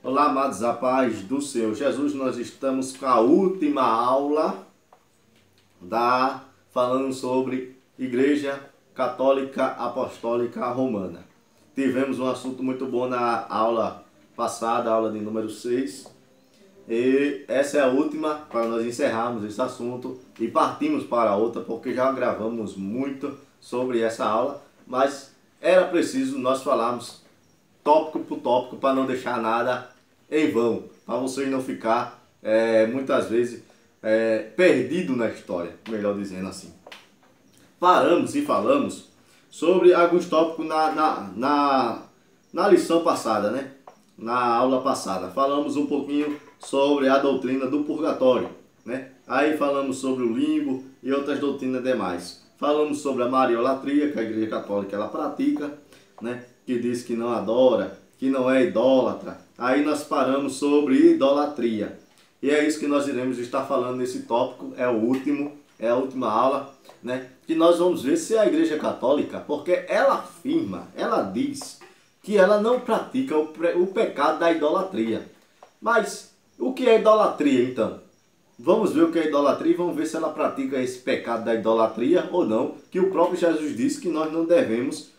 Olá, amados, a paz do Senhor Jesus. Nós estamos com a última aula falando sobre Igreja Católica Apostólica Romana. Tivemos um assunto muito bom na aula passada, aula de número 6. E essa é a última para nós encerrarmos esse assunto e partimos para outra, porque já gravamos muito sobre essa aula, mas era preciso nós falarmos tópico por tópico para não deixar nada em vão, para vocês não ficar muitas vezes perdido na história, melhor dizendo assim. Paramos e falamos sobre alguns tópicos na lição passada, né? Na aula passada. Falamos um pouquinho sobre a doutrina do purgatório, né? Aí falamos sobre o limbo e outras doutrinas demais. Falamos sobre a mariolatria, que a Igreja Católica ela pratica, né? Que diz que não adora, que não é idólatra. Aí nós paramos sobre idolatria. E é isso que nós iremos estar falando nesse tópico, é a última aula, né? Que nós vamos ver se a Igreja Católica, porque ela afirma, ela diz que ela não pratica o pecado da idolatria. Mas o que é idolatria então? Vamos ver o que é idolatria e vamos ver se ela pratica esse pecado da idolatria ou não, que o próprio Jesus disse que nós não devemos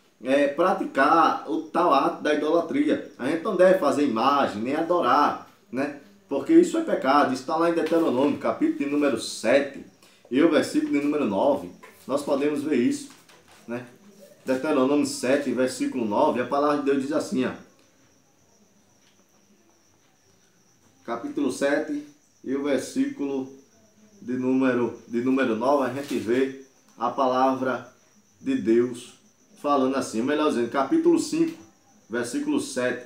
praticar o tal ato da idolatria. A gente não deve fazer imagem, nem adorar, né? Porque isso é pecado. Isso está lá em Deuteronômio, capítulo de número 7 e o versículo de número 9. Nós podemos ver isso, né? Deuteronômio 7, versículo 9, a palavra de Deus diz assim, ó. Capítulo 7 e o versículo de número 9, a gente vê a palavra de Deus falando assim, melhor dizendo, capítulo 5, versículo 7.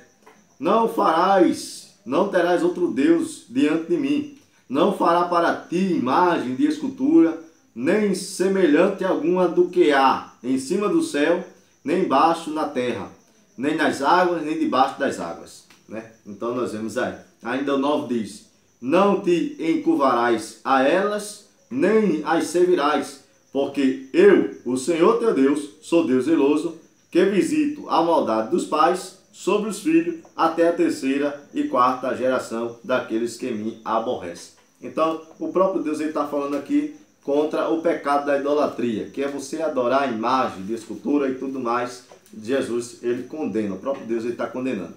Não terás outro Deus diante de mim. Não fará para ti imagem de escultura, nem semelhante alguma do que há em cima do céu, nem embaixo na terra, nem nas águas, nem debaixo das águas, né? Então nós vemos aí. Ainda o 9 diz, não te encurvarás a elas, nem as servirás, porque eu, o Senhor teu Deus, sou Deus zeloso, que visito a maldade dos pais sobre os filhos, até a terceira e quarta geração daqueles que me aborrecem. Então, o próprio Deus está falando aqui contra o pecado da idolatria, que é você adorar a imagem de escultura e tudo mais. Jesus, ele condena, o próprio Deus está condenando.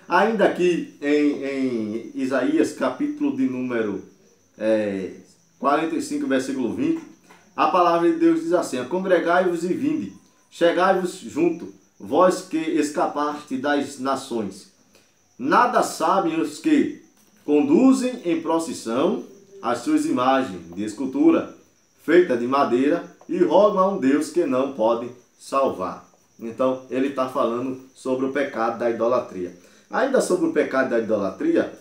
Ainda aqui em Isaías, capítulo de número 45, versículo 20, a palavra de Deus diz assim, congregai-vos e vinde, chegai-vos junto, vós que escapaste das nações. Nada sabem os que conduzem em procissão as suas imagens de escultura, feita de madeira, e rogam a um Deus que não pode salvar. Então, ele está falando sobre o pecado da idolatria. Ainda sobre o pecado da idolatria,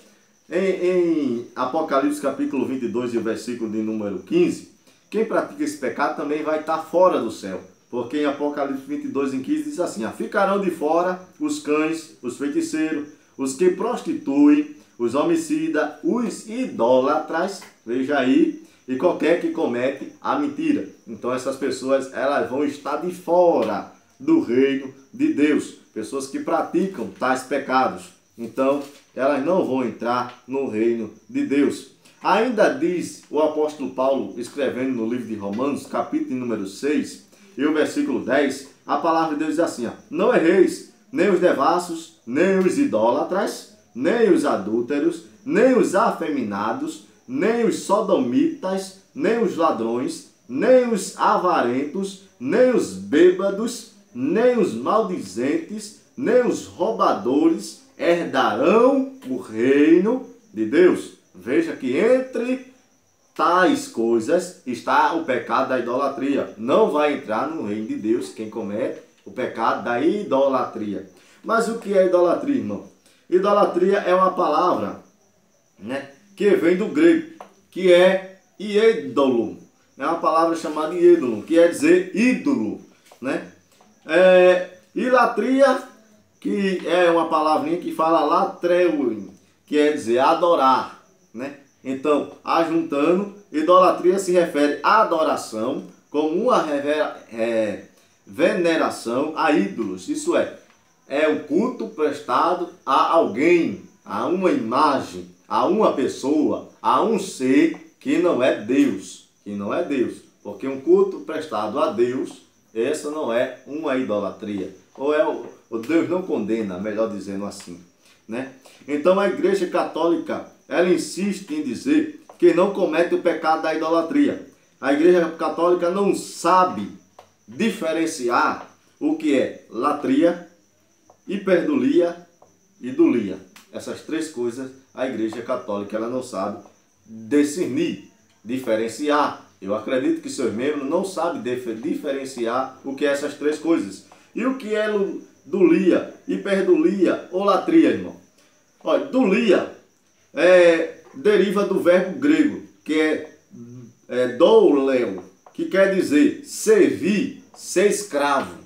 em Apocalipse capítulo 22 e o versículo de número 15, quem pratica esse pecado também vai estar fora do céu. Porque em Apocalipse 22 e 15 diz assim, ficarão de fora os cães, os feiticeiros, os que prostituem, os homicidas, os idólatras, veja aí, e qualquer que comete a mentira. Então essas pessoas elas vão estar de fora do reino de Deus. Pessoas que praticam tais pecados. Então elas não vão entrar no reino de Deus. Ainda diz o apóstolo Paulo, escrevendo no livro de Romanos, capítulo número 6, e o versículo 10, a palavra de Deus diz assim, não erreis, nem os devassos, nem os idólatras, nem os adúlteros, nem os afeminados, nem os sodomitas, nem os ladrões, nem os avarentos, nem os bêbados, nem os maldizentes, nem os roubadores herdarão o reino de Deus. Veja que entre tais coisas está o pecado da idolatria. Não vai entrar no reino de Deus quem comete o pecado da idolatria. Mas o que é idolatria, irmão? Idolatria é uma palavra, né, que vem do grego, que é ídolo. É uma palavra chamada ídolo, que quer dizer ídolo, né? Idolatria, que é uma palavrinha que fala latreuin, que quer dizer adorar, né? Então, ajuntando, idolatria se refere à adoração como uma veneração a ídolos. Isso é o culto prestado a alguém, a uma imagem, a uma pessoa, a um ser que não é Deus. Que não é Deus. Porque um culto prestado a Deus, essa não é uma idolatria. Ou é o Deus não condena, melhor dizendo assim, né? Então a Igreja Católica, ela insiste em dizer que não comete o pecado da idolatria. A Igreja Católica não sabe diferenciar o que é latria, hiperdulia e idolia. Essas três coisas a Igreja Católica ela não sabe discernir, diferenciar. Eu acredito que seus membros não sabem diferenciar o que é essas três coisas. E o que é dulia, hiperdulia ou latria, irmão? Olha, dulia deriva do verbo grego, que é douleo, que quer dizer servir, ser escravo.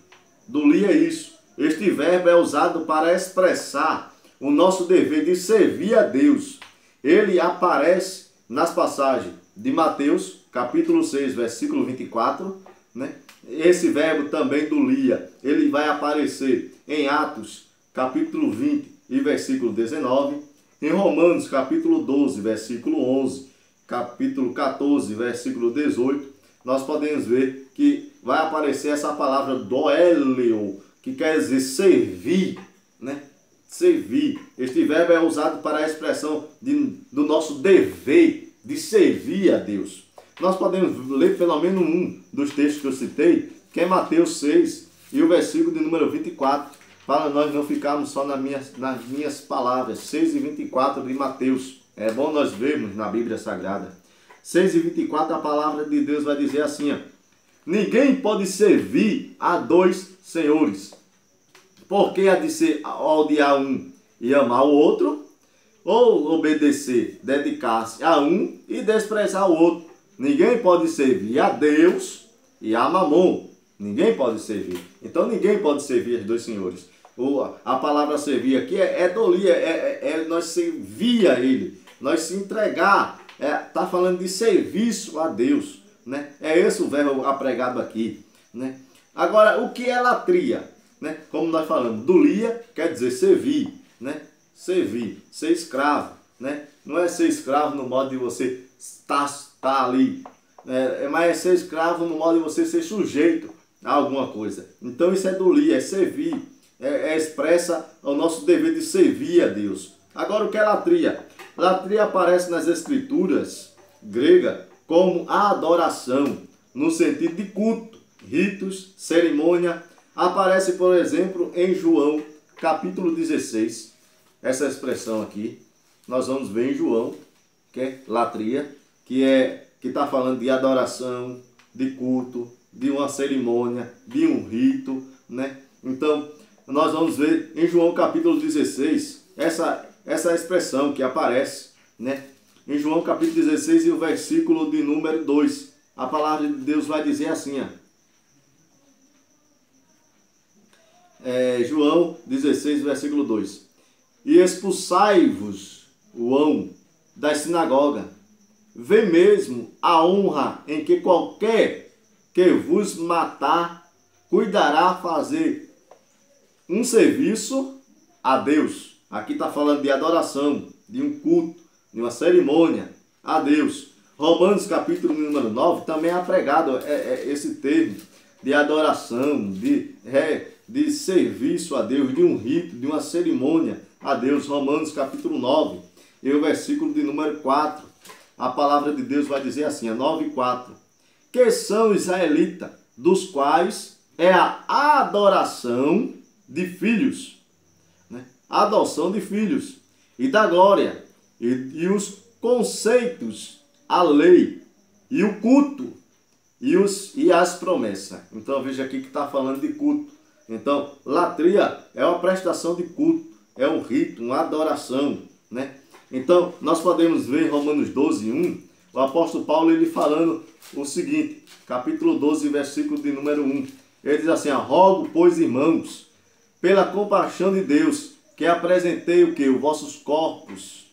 Dulia é isso. Este verbo é usado para expressar o nosso dever de servir a Deus. Ele aparece nas passagens de Mateus, capítulo 6, versículo 24, né? Esse verbo também dulia, ele vai aparecer em Atos, capítulo 20 e versículo 19, em Romanos, capítulo 12, versículo 11, capítulo 14, versículo 18, nós podemos ver que vai aparecer essa palavra doeleo, que quer dizer servir, né? Servir. Este verbo é usado para a expressão do nosso dever de servir a Deus. Nós podemos ler pelo menos um dos textos que eu citei, que é Mateus 6 e o versículo de número 24, para nós não ficarmos só nas minhas palavras. 6 e 24 de Mateus. É bom nós vermos na Bíblia Sagrada. 6 e 24 a palavra de Deus vai dizer assim, ó: ninguém pode servir a dois senhores, porque há de ser odiar um e amar o outro, ou obedecer, dedicar-se a um e desprezar o outro. Ninguém pode servir a Deus e a Mamon. Ninguém pode servir. Então ninguém pode servir os dois senhores. A palavra servir aqui é dolia, é nós servir a Ele, nós se entregar. Está falando de serviço a Deus, né? É esse o verbo apregado aqui, né? Agora, o que é latria? Né? Como nós falamos, dulia quer dizer servir, né? Servir, ser escravo, né? Não é ser escravo no modo de você estar ali, mas é ser escravo no modo de você ser sujeito a alguma coisa. Então isso é dulia, é servir, expressa o nosso dever de servir a Deus. Agora, o que é latria? Latria aparece nas escrituras gregas como a adoração, no sentido de culto, ritos, cerimônia. Aparece, por exemplo, em João, capítulo 16, essa expressão aqui. Nós vamos ver em João, que é latria, que está falando de adoração, de culto, de uma cerimônia, de um rito, né? Então, nós vamos ver em João, capítulo 16, essa expressão que aparece, né? Em João, capítulo 16, e o versículo de número 2, a palavra de Deus vai dizer assim, ó. João 16, versículo 2. E expulsai-vos o da sinagoga. Vê mesmo a honra em que qualquer que vos matar cuidará fazer um serviço a Deus. Aqui está falando de adoração, de um culto, de uma cerimônia a Deus. Romanos capítulo número 9 também é pregado esse termo de adoração, de serviço a Deus, de um rito, de uma cerimônia a Deus. Romanos capítulo 9 e o versículo de número 4. A palavra de Deus vai dizer assim, 9:4. Que são israelitas, dos quais é a adoração de filhos, né? A adoção de filhos, e da glória, e os conceitos, a lei, e o culto, e as promessas. Então veja aqui que está falando de culto. Então, latria é uma prestação de culto, é um rito, uma adoração, né? Então, nós podemos ver em Romanos 12:1, o apóstolo Paulo ele falando o seguinte, capítulo 12, versículo de número 1. Ele diz assim, rogo, pois, irmãos, pela compaixão de Deus, que apresentei o que? Os vossos corpos,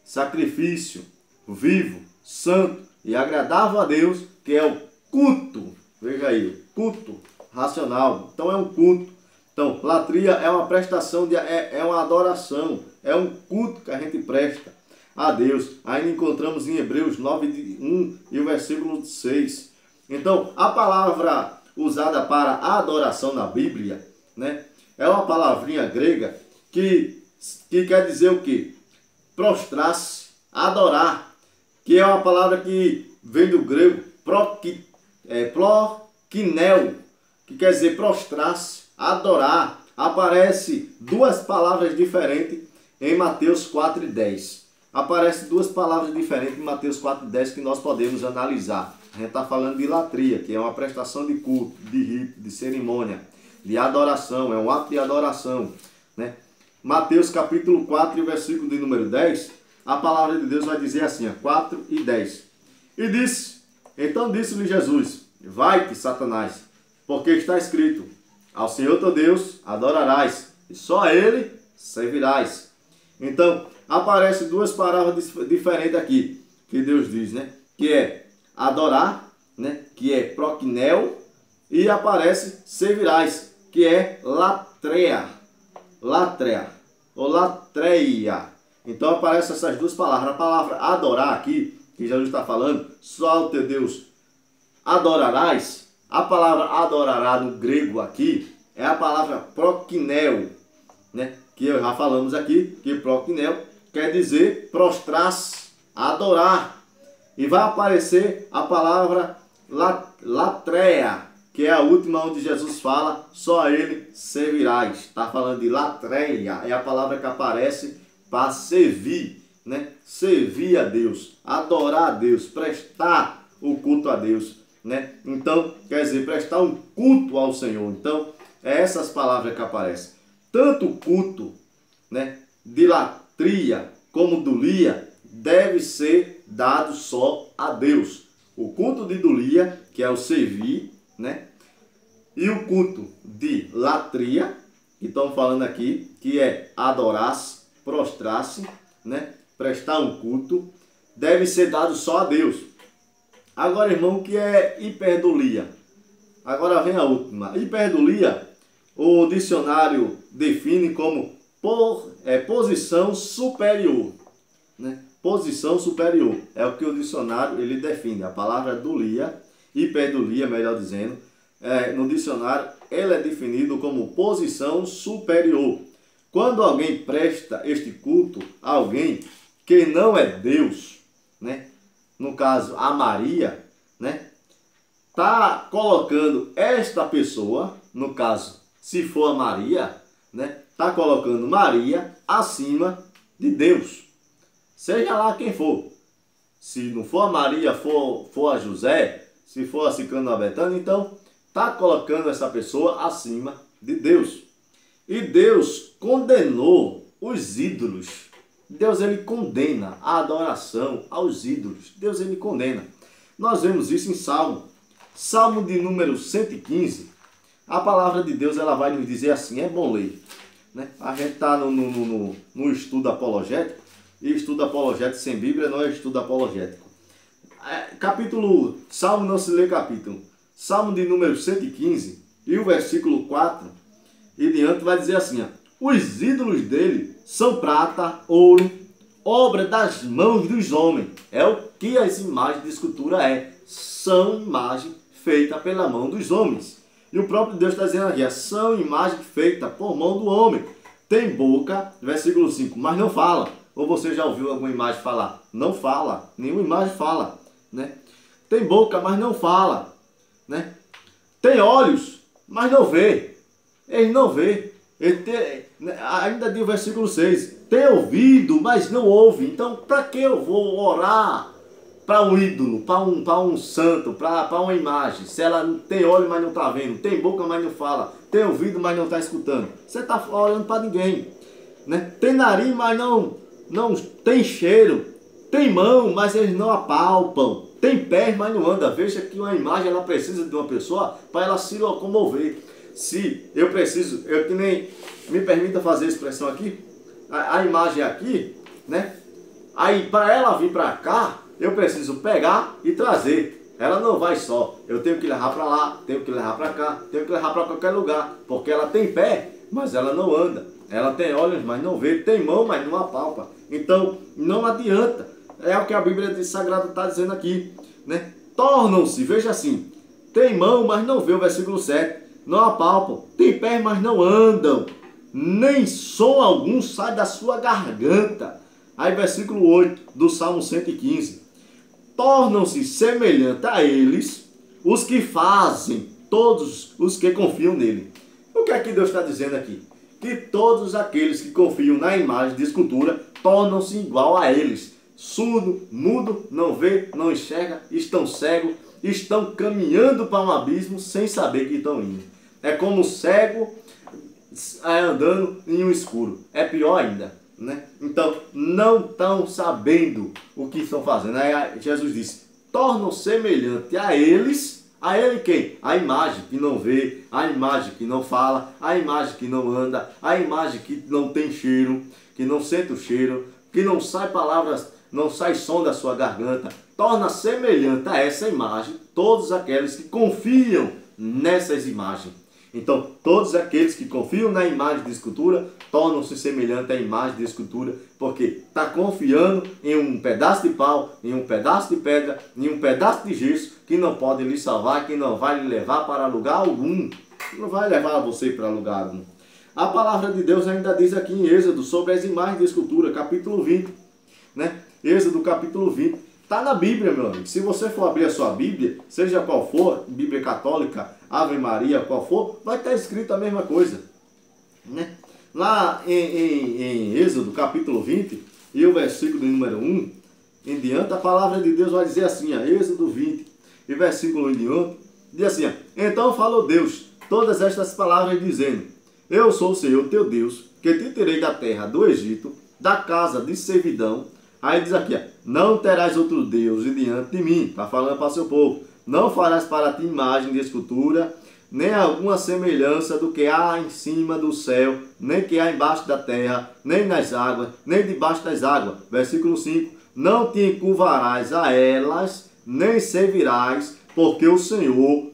sacrifício, vivo, santo e agradável a Deus, que é o culto. Veja aí, culto racional. Então é um culto. Então, latria é uma prestação, é uma adoração, é um culto que a gente presta a Deus. Ainda encontramos em Hebreus 9:1 e o versículo 6. Então, a palavra usada para adoração na Bíblia, né, é uma palavrinha grega que quer dizer o quê? Prostrar-se, adorar, que é uma palavra que vem do grego prokineo, que quer dizer prostrar-se, adorar. Aparece duas palavras diferentes em Mateus 4:10. Aparece duas palavras diferentes em Mateus 4:10 que nós podemos analisar. A gente está falando de latria, que é uma prestação de culto, de rito, de cerimônia, de adoração, é um ato de adoração, né? Mateus capítulo 4, versículo de número 10, a palavra de Deus vai dizer assim, 4:10. Então disse-lhe Jesus, vai-te, Satanás, porque está escrito, ao Senhor teu Deus adorarás, e só a Ele servirás. Então, aparecem duas palavras diferentes aqui, que Deus diz, né? Que é adorar, né? Que é prokineo, e aparece servirás, que é latreia, ou latreia. Então aparecem essas duas palavras. A palavra adorar aqui, que Jesus está falando, só o teu Deus adorarás. A palavra adorará no grego aqui é a palavra prokineo, né? Que já falamos aqui, que prokineo quer dizer prostrar-se, adorar. E vai aparecer a palavra latreia, que é a última onde Jesus fala, só a Ele servirás. Está falando de latreia, é a palavra que aparece para servir, né? Servir a Deus, adorar a Deus, prestar o culto a Deus, né? Então, quer dizer, prestar um culto ao Senhor. Então, é essas palavras que aparecem. Tanto o culto, né, de latria como dulia deve ser dado só a Deus. O culto de dulia, que é o servir, né? E o culto de latria, que estamos falando aqui, que é adorar-se, prostrar-se, né? Prestar um culto, deve ser dado só a Deus. Agora, irmão, o que é hiperdulia? Agora vem a última. Hiperdulia, o dicionário define como posição superior, né? Posição superior é o que o dicionário ele define. A palavra dulia, hiperdulia, melhor dizendo, no dicionário ele é definido como posição superior. Quando alguém presta este culto a alguém que não é Deus, né? No caso a Maria, né? Tá colocando esta pessoa, no caso, se for a Maria, né? Tá colocando Maria acima de Deus. Seja lá quem for. Se não for a Maria, for a José, se for a Ciclano Betânia, então tá colocando essa pessoa acima de Deus. E Deus condenou os ídolos. Deus ele condena a adoração aos ídolos. Deus ele condena. Nós vemos isso em Salmo. Salmo de número 115. A palavra de Deus ela vai nos dizer assim, é bom ler, né? A gente está no estudo apologético. E estudo apologético sem Bíblia não é estudo apologético. Salmo não se lê capítulo. Salmo de número 115 e o versículo 4 e diante vai dizer assim, os ídolos dele são prata, ouro, obra das mãos dos homens. É o que as imagens de escultura são imagens feitas pela mão dos homens. E o próprio Deus está dizendo aqui, são imagens feitas por mão do homem. Tem boca, versículo 5, mas não fala. Ou você já ouviu alguma imagem falar? Não fala, nenhuma imagem fala, né? Tem boca, mas não fala, né? Tem olhos, mas não vê. Ele não vê. Ainda diz o versículo 6, tem ouvido, mas não ouve. Então, para que eu vou orar para um ídolo, para um santo, para uma imagem? Se ela tem olho, mas não está vendo, tem boca, mas não fala, tem ouvido, mas não está escutando. Você está olhando para ninguém, né? Tem nariz, mas não tem cheiro, tem mão, mas eles não apalpam, tem pés, mas não anda. Veja que uma imagem ela precisa de uma pessoa para ela se locomover. Se eu preciso, eu que nem me permita fazer a expressão aqui, a imagem aqui, né? Aí para ela vir para cá, eu preciso pegar e trazer. Ela não vai só, eu tenho que levar para lá, tenho que levar para cá, tenho que levar para qualquer lugar, porque ela tem pé, mas ela não anda. Ela tem olhos, mas não vê. Tem mão, mas não apalpa. Então, não adianta. É o que a Bíblia Sagrada está dizendo aqui, né? Tornam-se, veja assim, tem mão, mas não vê, o versículo 7. Não apalpam. Tem pés, mas não andam. Nem som algum sai da sua garganta. Aí, versículo 8 do Salmo 115. Tornam-se semelhantes a eles os que fazem, todos os que confiam nele. O que é que Deus está dizendo aqui? Que todos aqueles que confiam na imagem de escultura tornam-se igual a eles. Surdo, mudo, não vê, não enxerga, estão cegos, estão caminhando para um abismo sem saber que estão indo. É como cego andando em um escuro. É pior ainda, né? Então, não estão sabendo o que estão fazendo. Aí Jesus disse, tornam semelhante a eles. A ele quem? A imagem que não vê, a imagem que não fala, a imagem que não anda, a imagem que não tem cheiro, que não sente o cheiro, que não sai palavras, não sai som da sua garganta. Torna semelhante a essa imagem todos aqueles que confiam nessas imagens. Então, todos aqueles que confiam na imagem de escultura tornam-se semelhantes à imagem de escultura, porque está confiando em um pedaço de pau, em um pedaço de pedra, em um pedaço de gesso que não pode lhe salvar, que não vai lhe levar para lugar algum. Não vai levar você para lugar algum. A palavra de Deus ainda diz aqui em Êxodo sobre as imagens de escultura, capítulo 20. Né? Êxodo capítulo 20. Está na Bíblia, meu amigo. Se você for abrir a sua Bíblia, seja qual for, Bíblia católica, Ave Maria, qual for, vai estar escrito a mesma coisa. Né? Lá em Êxodo capítulo 20, e o versículo número 1, em diante, a palavra de Deus vai dizer assim, ó, Êxodo 20, e versículo 1 em diante, diz assim, ó, então falou Deus todas estas palavras dizendo, eu sou o Senhor teu Deus, que te tirei da terra do Egito, da casa de servidão. Aí diz aqui, ó, não terás outro Deus diante de mim. Está falando para o seu povo. Não farás para ti imagem de escultura, nem alguma semelhança do que há em cima do céu, nem que há embaixo da terra, nem nas águas, nem debaixo das águas. Versículo 5. Não te encurvarás a elas, nem servirás, porque o Senhor,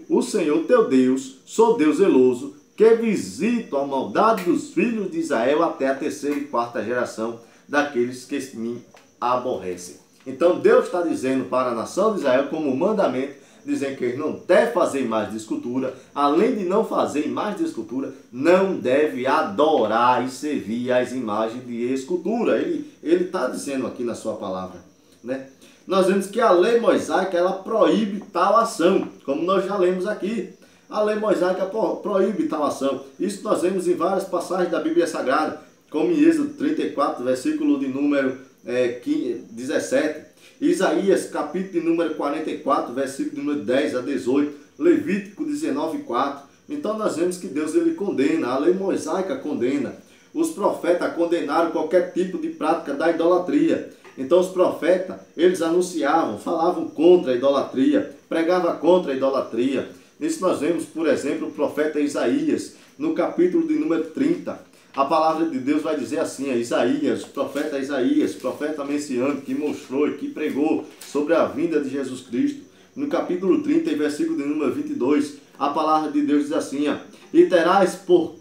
o Senhor teu Deus, sou Deus zeloso, que visito a maldade dos filhos de Israel até a terceira e quarta geração daqueles que me aborrecem. Então Deus está dizendo para a nação de Israel como mandamento, dizendo que eles não devem fazer imagem de escultura, além de não fazer imagem de escultura, não deve adorar e servir as imagens de escultura. Ele está dizendo aqui na sua palavra, né? Nós vemos que a lei mosaica, ela proíbe tal ação, como nós já lemos aqui. A lei mosaica proíbe tal ação. Isso nós vemos em várias passagens da Bíblia Sagrada, como em Êxodo 34, versículo de número 17, Isaías, capítulo de número 44, versículo de número 10 a 18, Levítico 19, 4. Então nós vemos que Deus ele condena, a lei mosaica condena. Os profetas condenaram qualquer tipo de prática da idolatria. Então os profetas, eles anunciavam, falavam contra a idolatria, pregavam contra a idolatria. Isso nós vemos, por exemplo, o profeta Isaías, no capítulo de número 30. A palavra de Deus vai dizer assim, Isaías, profeta messiânico, que mostrou e que pregou sobre a vinda de Jesus Cristo. No capítulo 30, versículo de número 22, a palavra de Deus diz assim, e terás por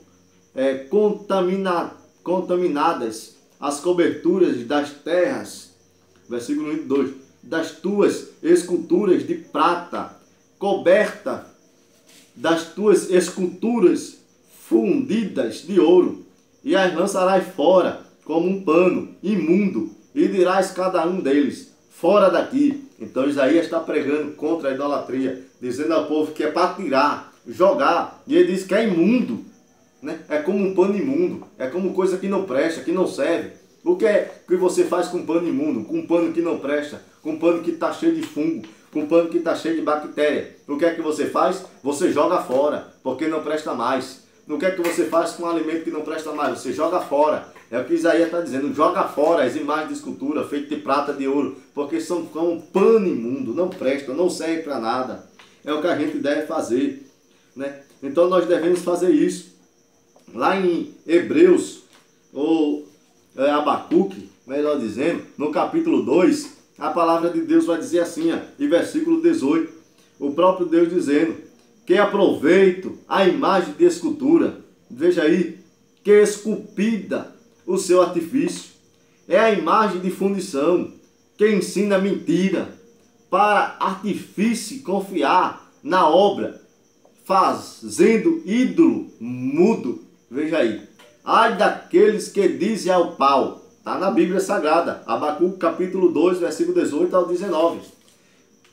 contaminadas as coberturas das terras, versículo 22, das tuas esculturas de prata, coberta das tuas esculturas fundidas de ouro, e as lançarás fora, como um pano imundo, e dirás cada um deles, fora daqui. Então Isaías está pregando contra a idolatria, dizendo ao povo que é para tirar, jogar, e ele diz que é imundo, né? É como um pano imundo, é como coisa que não presta, que não serve. O que é que você faz com um pano imundo, com um pano que não presta, com um pano que está cheio de fungo, com um pano que está cheio de bactéria? O que é que você faz? Você joga fora, porque não presta mais. O que é que você faz com um alimento que não presta mais? Você joga fora. É o que Isaías está dizendo. Joga fora as imagens de escultura feitas de prata, de ouro. Porque são como um pano imundo. Não prestam, não servem para nada. É o que a gente deve fazer, né? Então nós devemos fazer isso. Lá em Hebreus, ou Abacuque, melhor dizendo, no capítulo 2, a palavra de Deus vai dizer assim, em versículo 18. O próprio Deus dizendo, que aproveito a imagem de escultura. Veja aí, que esculpida o seu artifício. É a imagem de fundição que ensina mentira para artifício confiar na obra, fazendo ídolo mudo. Veja aí. Ai daqueles que dizem ao pau. Está na Bíblia Sagrada. Abacuque capítulo 2, versículo 18 ao 19.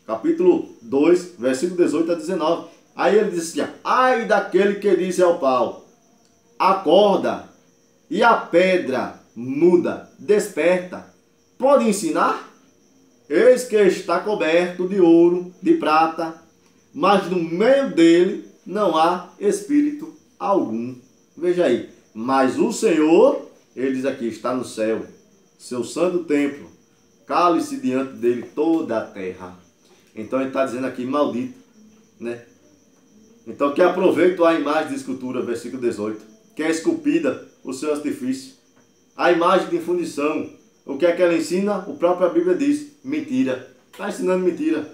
Capítulo 2, versículo 18 a 19. Aí ele diz assim: ai daquele que diz ao pau, acorda, e a pedra muda, desperta. Pode ensinar? Eis que está coberto de ouro, de prata, mas no meio dele não há espírito algum. Veja aí. Mas o Senhor, ele diz aqui, está no céu, seu santo templo, cale-se diante dele toda a terra. Então ele está dizendo aqui, maldito, né? Então que aproveita a imagem de escultura, versículo 18, que é esculpida o seu artifício. A imagem de fundição, o que é que ela ensina? O próprio Bíblia diz, mentira. Está ensinando mentira.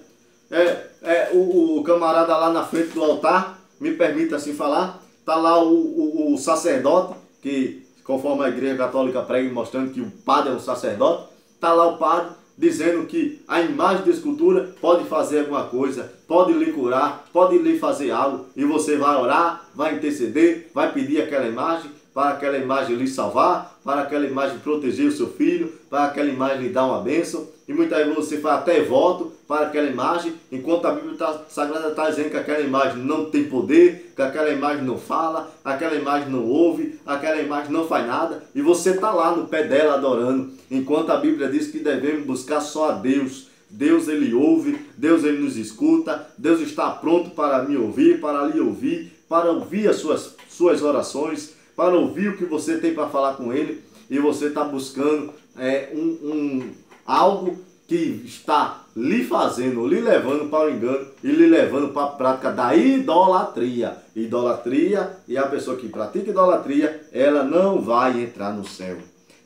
O camarada lá na frente do altar, me permita assim falar, está lá o sacerdote, que conforme a Igreja Católica prega, mostrando que o padre é um sacerdote, está lá o padre dizendo que a imagem de escultura pode fazer alguma coisa, pode lhe curar, pode lhe fazer algo, e você vai orar, vai interceder, vai pedir aquela imagem, para aquela imagem lhe salvar, para aquela imagem proteger o seu filho, para aquela imagem lhe dar uma bênção, e muitas vezes você faz até voto para aquela imagem, enquanto a Bíblia Sagrada está dizendo que aquela imagem não tem poder, que aquela imagem não fala, aquela imagem não ouve, aquela imagem não faz nada, e você está lá no pé dela adorando, enquanto a Bíblia diz que devemos buscar só a Deus. Deus ele ouve, Deus ele nos escuta, Deus está pronto para me ouvir, para lhe ouvir, para ouvir as suas orações, para ouvir o que você tem para falar com ele, e você está buscando algo que está lhe fazendo, lhe levando para o engano e lhe levando para a prática da idolatria. Idolatria, e a pessoa que pratica idolatria, ela não vai entrar no céu.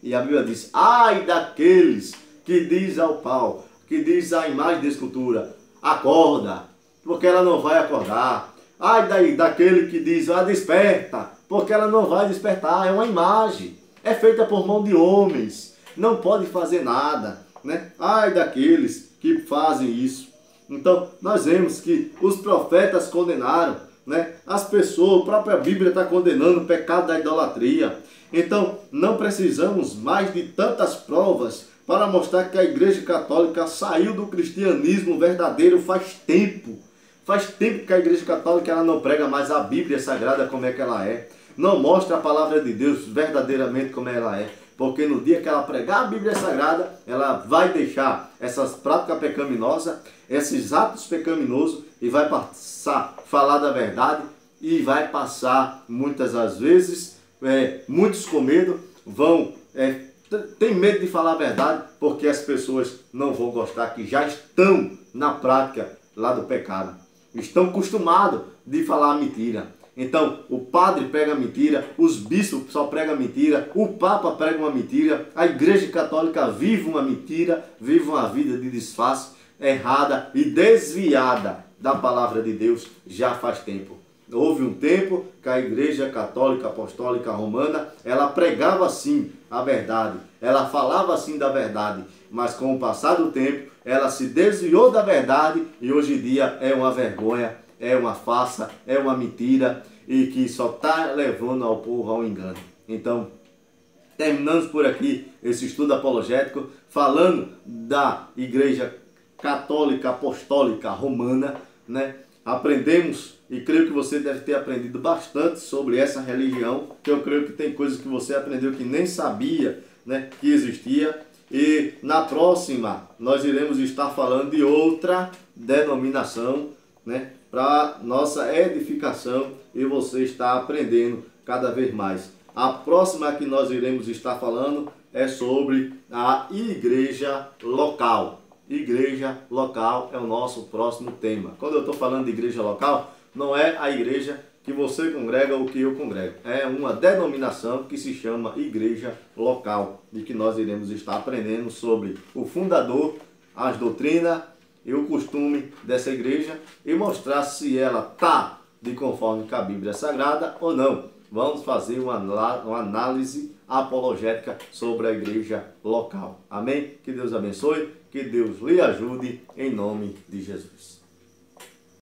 E a Bíblia diz, ai daqueles que diz ao pau, que diz à imagem de escultura, acorda, porque ela não vai acordar. Ai daquele que diz, desperta, porque ela não vai despertar. É uma imagem, é feita por mão de homens, não pode fazer nada, né? Ai daqueles que fazem isso. Então nós vemos que os profetas condenaram, né? As pessoas, a própria Bíblia está condenando o pecado da idolatria. Então não precisamos mais de tantas provas para mostrar que a Igreja Católica saiu do cristianismo verdadeiro faz tempo. Faz tempo que a Igreja Católica ela não prega mais a Bíblia Sagrada como é que ela é. Não mostra a palavra de Deus verdadeiramente como ela é. Porque no dia que ela pregar a Bíblia Sagrada, ela vai deixar essas práticas pecaminosas, esses atos pecaminosos, e vai passar a falar da verdade, e vai passar, muitas das vezes, muitos com medo, tem medo de falar a verdade, porque as pessoas não vão gostar, que já estão na prática lá do pecado. Estão acostumados de falar mentira. Então, o padre prega mentira, os bispos só pregam mentira, o Papa prega uma mentira, a Igreja Católica vive uma mentira, vive uma vida de disfarce, errada e desviada da palavra de Deus já faz tempo. Houve um tempo que a Igreja Católica Apostólica Romana, ela pregava sim a verdade, ela falava assim da verdade, mas com o passar do tempo, ela se desviou da verdade e hoje em dia é uma vergonha, é uma farsa, é uma mentira e que só está levando ao povo ao engano. Então, terminamos por aqui esse estudo apologético, falando da Igreja Católica Apostólica Romana, né? Aprendemos, e creio que você deve ter aprendido bastante sobre essa religião, que eu creio que tem coisas que você aprendeu que nem sabia, né, que existia. E na próxima nós iremos estar falando de outra denominação, né, para nossa edificação, e você está aprendendo cada vez mais. A próxima que nós iremos estar falando é sobre a igreja local. Igreja local é o nosso próximo tema. Quando eu estou falando de igreja local, não é a igreja que você congrega ou que eu congrego. É uma denominação que se chama igreja local, e que nós iremos estar aprendendo sobre o fundador, as doutrinas e o costume dessa igreja, e mostrar se ela está de conforme com a Bíblia Sagrada ou não. vamos fazer uma análise apologética sobre a igreja local. Amém? Que Deus abençoe, que Deus lhe ajude, em nome de Jesus.